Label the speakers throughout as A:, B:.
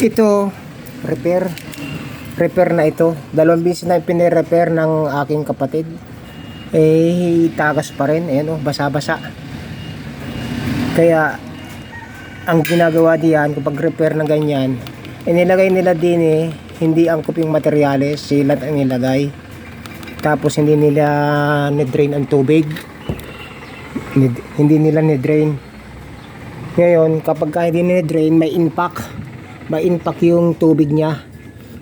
A: Ito, repair na ito. Dalawang beses na pinirepair ng aking kapatid. Tagas pa rin. Ayan basa-basa. Kaya, ang ginagawa diyan kapag repair na ganyan, inilagay nila din hindi angkop yung materyales, silat ang nilagay. Tapos hindi nila ni-drain ang tubig. Hindi nila ni-drain. Ngayon, kapag hindi ni-drain, may impact yung tubig niya.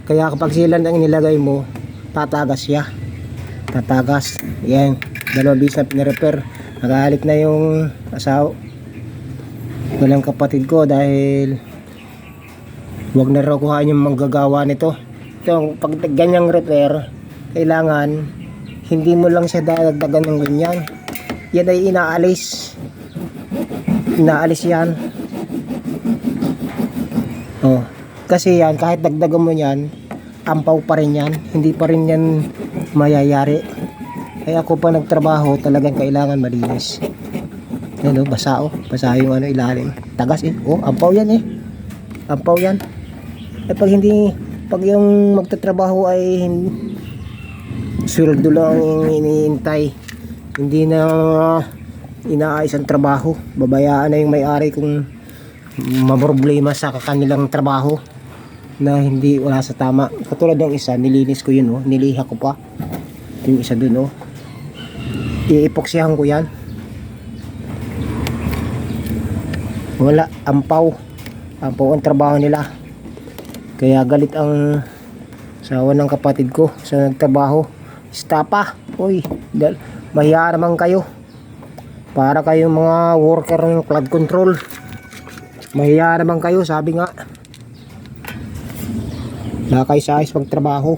A: Kaya kapag silan ang nilagay mo, tatagas siya. Tatagas. Yan. Dalawang beses na pinirepair. Nagalit na yung asawa ng kapatid ko dahil wag na raw kuhaan yung manggagawa nito. Ito, pag ganyang repair, kailangan hindi mo lang siya dadagdagan ng ganyan. Yan ay inaalis yan. Kasi yan, kahit dagdagan mo yan, ampaw pa rin yan, hindi pa rin yan mayayari. Kaya ako pa nagtrabaho, talagang kailangan malinis. Yan basa yung ilalim, tagas ampaw yan ampaw yan. Pag yung magtatrabaho ay sweldo lang iniintay, hindi na inaayos ang trabaho, babayaan na yung may-ari kung maproblema sa kanilang trabaho na hindi wala sa tama. Katulad ng isa, nilinis ko yun niliha ko pa yung isa dun iipoksihan ko yan. Wala, ampaw ang trabaho nila. Kaya galit ang asawa ng kapatid ko sa nagtrabaho. Stapa, mahiya naman kayo. Para kayong mga worker ng flood control, mahiya naman kayo, sabi nga. Lakay sa ayos magtrabaho.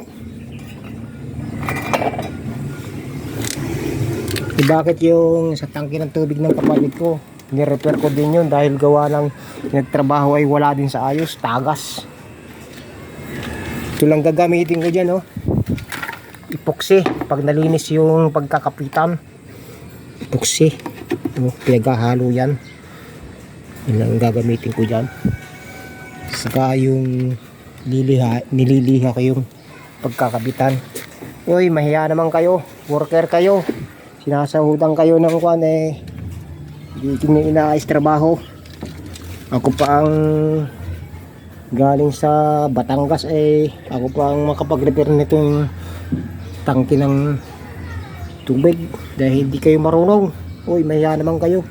A: Bakit yung sa tangke ng tubig ng kapatid ko, ni-repair ko din yun dahil gawa ng nagtrabaho ay wala din sa ayos, tagas. Ito lang gagamitin ko dyan epoxy pag nalinis yung pagkakapitan. Epoxy pinagahalo yan. Yun lang gagamitin ko dyan. Saka yung nililiha ko yung pagkakabitan. Mahiya naman kayo, worker kayo, sinasahudan kayo ng kwan hindi nyo inaayos trabaho. Ako pa ang galing sa Batangas, ako pa ang makapag-repair nitong tangke ng tubig dahil hindi kayo marunong. Mahiya naman kayo.